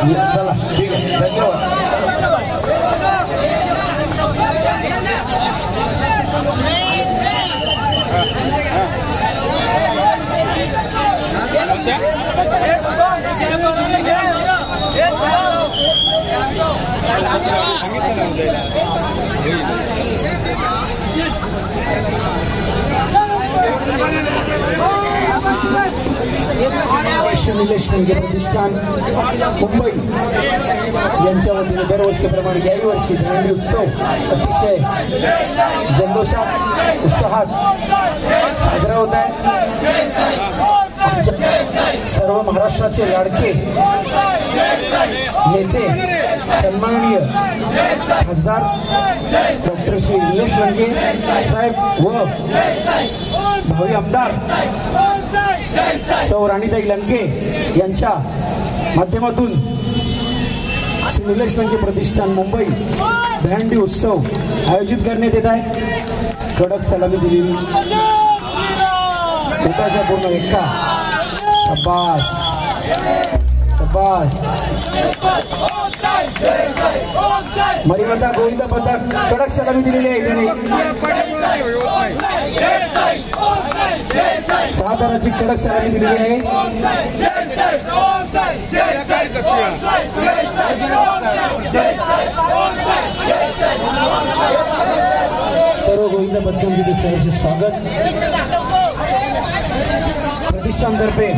चला ठीक आहे, धन्यवाद. निलेश लंके प्रतिष्ठान मुंबई यांच्या वतीने दरवर्षीप्रमाणे याही वर्षी दहीहंडी उत्सव अतिशय जल्लोषात उत्साहात साजरा होत आहे. सर्व महाराष्ट्राचे लाडके नेते सन्माननीय खासदार डॉक्टर श्री निलेश लंके साहेब व भावी आमदार सौ राणीताई लंके यांच्या माध्यमातून श्री निलेश लंके प्रतिष्ठान मुंबई दहीहंडी उत्सव आयोजित करण्यात येत आहे. कडक सलामी दिलेली पोटाचा पूर्ण एक्का. शाबास शाबास. मरिमता गोविंद पथक कडक सलामी दिलेली आहे. त्याने 6 ताराची कडक सलामी दिलेली आहे. सर्व गोविंद पथकांचे ते सहर्ष स्वागत प्रतिष्ठानतर्फे